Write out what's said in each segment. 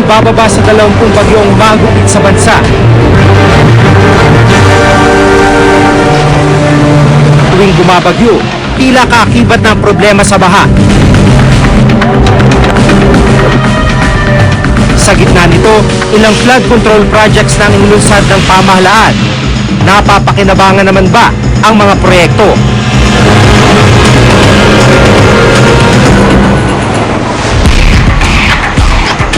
bababa sa 20 bagyong umagupit sa bansa. Tuwing bumabagyo, tila kaakibat ng problema sa baha. Sa gitna nito, ilang flood control projects na inilunsad ng pamahalaan. Napapakinabangan naman ba ang mga proyekto?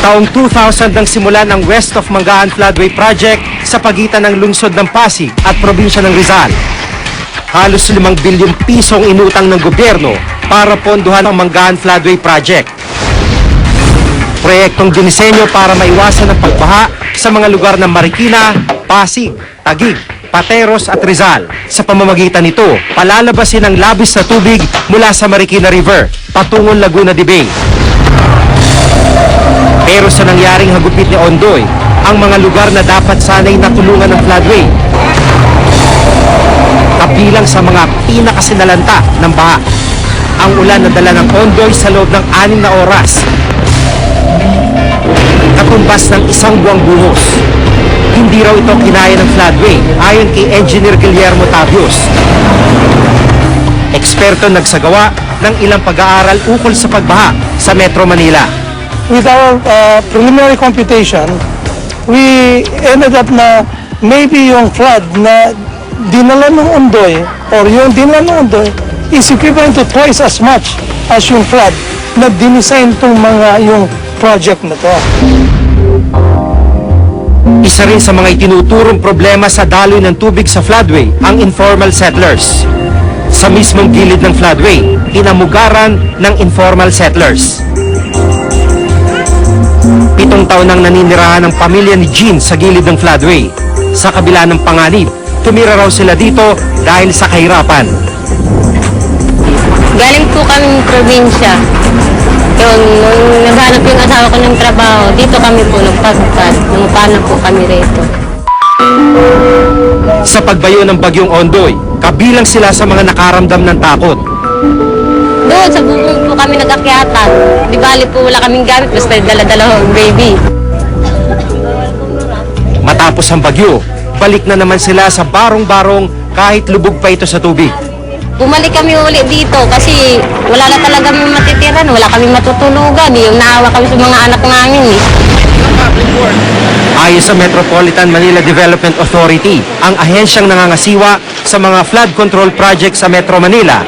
Taong 2000 nang simulan ang West of Mangahan Floodway Project sa pagitan ng lungsod ng Pasig at probinsya ng Rizal. Halos 5 bilyong pisong inutang ng gobyerno para pondohan ang Mangahan Floodway Project. Proyektong dinisenyo para maiwasan ang pagbaha sa mga lugar ng Marikina, Pasig, Taguig, Pateros at Rizal. Sa pamamagitan nito, palalabasin ang labis na tubig mula sa Marikina River patungong Laguna de Bay. Pero sa nangyaring hagupit ni Ondoy, ang mga lugar na dapat sana'y natulungan ng floodway, kabilang sa mga pinakasinalanta ng baha. Ang ulan na dala ng Ondoy sa loob ng 6 na oras, katumbas ng 1 buwang buhos. Hindi raw ito kinaya ng floodway, ayon kay Engineer Guillermo Tabios. Eksperto nagsagawa ng ilang pag-aaral ukol sa pagbaha sa Metro Manila. With our preliminary computation, we ended up na maybe yung flood na dinala ng Ondoy or yung dinala ng Ondoy is equivalent to twice as much as yung flood na dinisign itong mga yung project na to. Isa rin sa mga itinuturong problema sa daloy ng tubig sa floodway ang informal settlers. Sa mismong gilid ng floodway, inamugaran ng informal settlers. 7 taon nang naninirahan ng pamilya ni Jean sa gilid ng floodway. Sa kabila ng panganib, tumira raw sila dito dahil sa kahirapan. Galing po kaming probinsya. Nung naghanap yung asawa ko ng trabaho, dito kami po nagpagpad. Nangupana po kami rito. Sa pagbayo ng bagyong Ondoy, kabilang sila sa mga nakaramdam ng takot. Doon sa bubong po kami nag-akyatan. Di bali po wala kaming gamit, basta dala-dala yung baby. Matapos ang bagyo, balik na naman sila sa barong-barong kahit lubog pa ito sa tubig. Bumalik kami uli dito kasi wala na talaga kami matitiran, wala kami matutulugan. Yung naawa kami sa mga anak namin. Ayon sa Metropolitan Manila Development Authority, ang ahensyang nangangasiwa sa mga flood control project sa Metro Manila,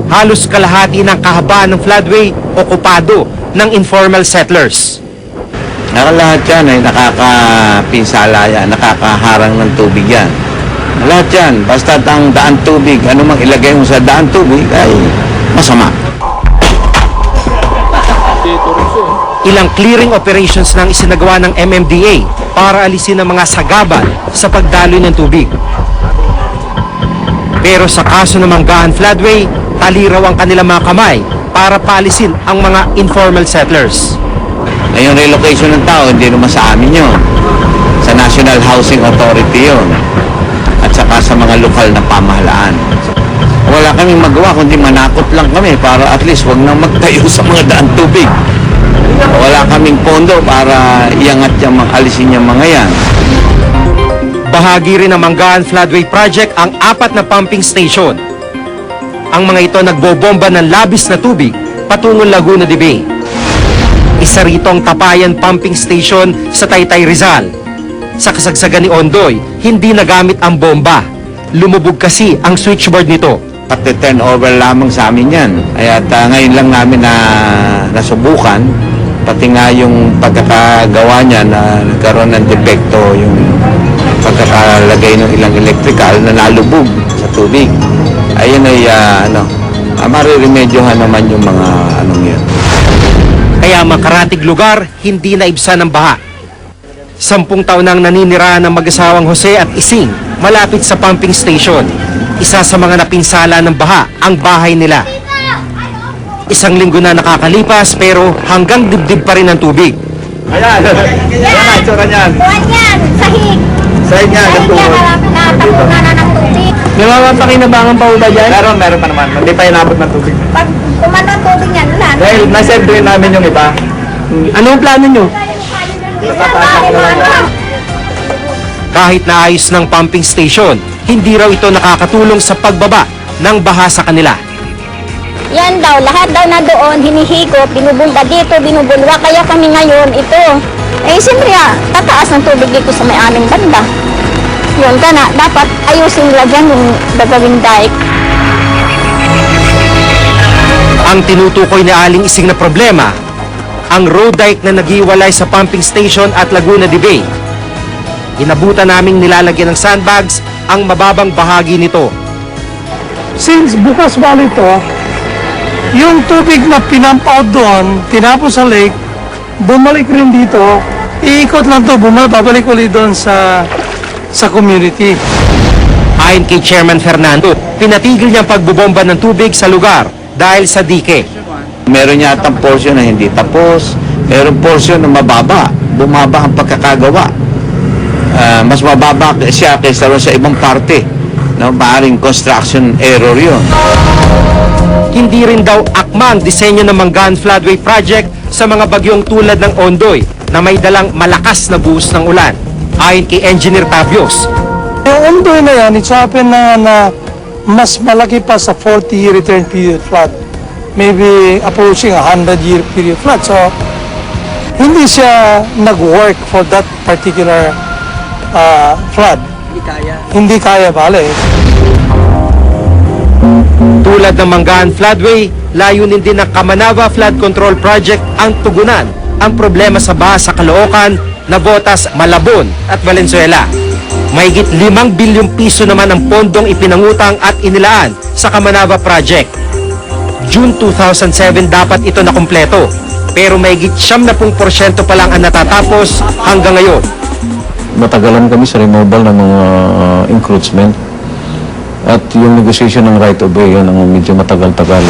halos kalahati ng kahabaan ng floodway okupado ng informal settlers. Lahat yan ay nakakapinsala yan, nakakaharang ng tubig yan. Lahat yan, basta ang daan tubig, ano mang ilagay mo sa daan tubig ay masama. Ilang clearing operations nang isinagawa ng MMDA para alisin ang mga sagabal sa pagdaloy ng tubig. Pero sa kaso ng Mangahan Floodway, tali raw ang kanilang mga kamay para paalisin ang mga informal settlers. Yung relocation ng tao, hindi naman sa amin yun. Sa National Housing Authority yun. At saka sa mga lokal na pamahalaan. Wala kaming magawa kundi manakot lang kami para at least wag nang magtayo sa mga daan tubig. Wala kaming pondo para iangat yung alisin yung mga yan. Bahagi rin ng Mangahan Floodway Project ang 4 na pumping station. Ang mga ito nagbobomba ng labis na tubig patungong Laguna de Bay. Isa rito ang Tapayan Pumping Station sa Taytay, Rizal. Sa kasagsagan ni Ondoy, hindi nagamit ang bomba. Lumubog kasi ang switchboard nito. Pati turnover lamang sa amin yan. Kaya ngayon lang namin na nasubukan, pati nga yung pagkakagawa niya na nagkaroon ng depekto, yung pagkakalagay ng ilang electrical na nalubog sa tubig. Ayun ay mariremedyohan naman yung mga anong yun. Kaya makaratig lugar, hindi naibsan ng baha. 10 taon nang naninirahan ng mag-asawang Jose at Ising malapit sa pumping station. Isa sa mga napinsala ng baha ang bahay nila. 1 linggo na nakakalipas pero hanggang dibdib pa rin ang tubig. Ayan! Ayan ang itsura niyan. Buwan yan, sahig. Sahig niya, Natapunan na ng tubig. May mga pakinabangan pa ba dyan? Meron pa naman. Hindi pa inabot ng tubig. Pag umano ang tubig yan, wala na. Dahil nasentuin namin yung iba. Anong plano nyo? Kahit naayos ng pumping station, hindi raw ito nakakatulong sa pagbaba ng baha sa kanila. Yan daw, lahat daw na doon, hinihigop, binubulda dito, binubulwa. Kaya kami ngayon, ito. Siyempre tataas ng tubig dito sa may aming banda. Yun, dapat ayusin nila dyan yung gagawing dike. Ang tinutukoy ni Aling Ising na problema, ang road dike na naghiwalay sa pumping station at Laguna de Bay. Inabutan naming nilalagyan ng sandbags ang mababang bahagi nito. Since bukas bali ito, yung tubig na pinump out doon, tinapos sa lake, bumalik rin dito, iikot lang to, babalik ulit doon sa community. Ayon kay Chairman Fernando, pinatigil niya ang pagbubomba ng tubig sa lugar dahil sa dike. Meron yatang portion na hindi tapos, meron portion na mababa, bumaba ang pagkakagawa. Mas mababa siya kaysa rin sa ibang parte. No? Maaring construction error yun. Hindi rin daw akma ang disenyo ng Mangan Floodway Project sa mga bagyong tulad ng Ondoy na may dalang malakas na buhos ng ulan. Ayon kay Engineer Tabios, Yung Ondoy na yan, it's happened na mas malaki pa sa 40-year return period flood. Maybe approaching 100-year period flood. So, hindi siya nag-work for that particular flood. Hindi kaya, bale. tulad ng Mangan Floodway, layunin din ng Kamanava Flood Control Project ang tugunan ang problema sa baha sa Caloocan, Navotas, Malabon at Valenzuela. Mahigit 5 bilyong piso naman ang pondong ipinangutang at inilaan sa Kamanava Project. June 2007 dapat ito na kumpleto, pero mahigit 70% pa lang ang natatapos hanggang ngayon. Matagalan kami sa removal ng mga encroachment at yung negotiation ng right of way, yun ang medyo matagal-tagal.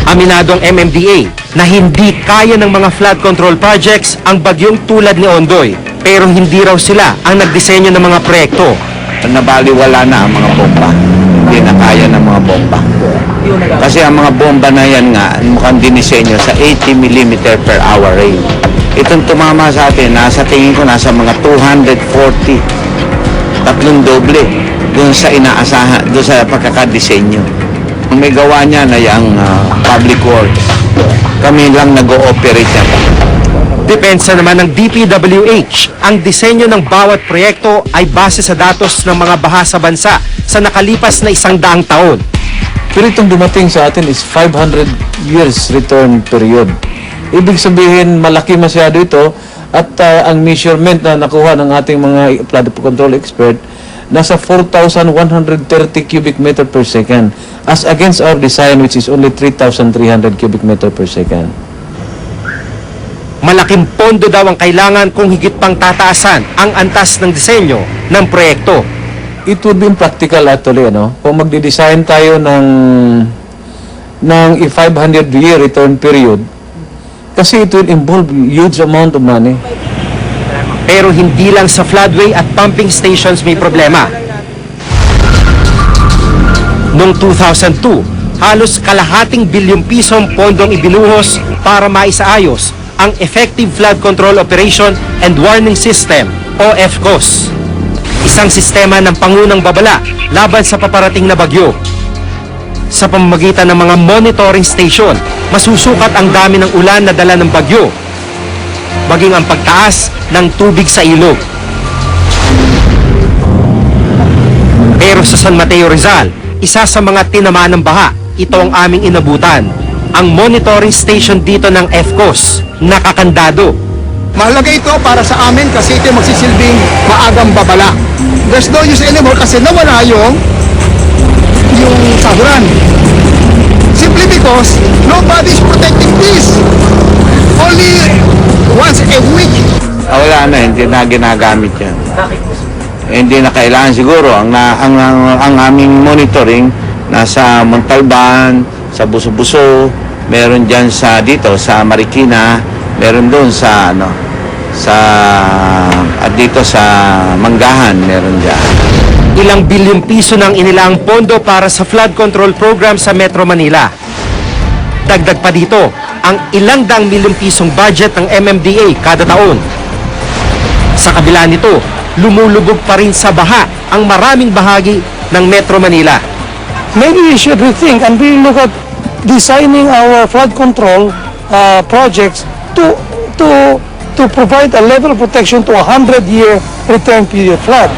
Aminado ang MMDA na hindi kaya ng mga flood control projects ang bagyong tulad ni Ondoy, pero hindi raw sila ang nagdisenyo ng mga proyekto. Nabaliwala na ang mga bomba. Hindi na kaya ng mga bomba. Kasi ang mga bomba na yan nga, mukhang dinisenyo sa 80 mm per hour range. Itong tumama sa atin, nasa tingin ko nasa mga 240. Tatlong doble doon sa inaasahan, doon sa pagkakadisenyo. Ang may gawa niya na yung public works. Kami lang nag-ooperate niya. Depensa naman ng DPWH, ang disenyo ng bawat proyekto ay base sa datos ng mga baha sa bansa sa nakalipas na 100 taon. Pero itong dumating sa atin is 500 years return period. Ibig sabihin, malaki masyado ito at ang measurement na nakuha ng ating mga flood control expert nasa 4,130 cubic meter per second as against our design which is only 3,300 cubic meter per second. Malaking pondo daw ang kailangan kung higit pang tataasan ang antas ng disenyo ng proyekto. It would be impractical actually, ano? Kung magde-design tayo ng 500-year return period, kasi it will involve huge amount of money. Pero hindi lang sa floodway at pumping stations may problema. Noong 2002, halos kalahating bilyong pisong pondong ibinuhos para maisaayos ang Effective Flood Control Operation and Warning System o EFCOS. Isang sistema ng pangunang babala laban sa paparating na bagyo. Sa pamamagitan ng mga monitoring station, masusukat ang dami ng ulan na dala ng bagyo, maging ang pagtaas ng tubig sa ilog. Pero sa San Mateo Rizal, isa sa mga tinamaan ng baha, ito ang aming inabutan. Ang monitoring station dito ng EFCOS, nakakandado. Mahalaga ito para sa amin kasi ito magsisilbing maagang babala. There's no use anymore kasi nawala yung sahuran. Simply because nobody's protecting this. Only once a week. Wala na, hindi na ginagamit yan. Hindi na kailangan siguro. Ang aming monitoring nasa Montalban, sa Buso-Buso, meron dyan dito sa Marikina, meron doon at dito sa Manggahan, meron dyan. Ilang bilyong piso nang inilaang pondo para sa flood control program sa Metro Manila. Dagdag pa dito ang ilang daang milyong pisong budget ng MMDA kada taon. Sa kabila nito, lumulubog pa rin sa baha ang maraming bahagi ng Metro Manila. Maybe we should rethink and we look at designing our flood control projects to provide a level of protection to a 100-year return period flood.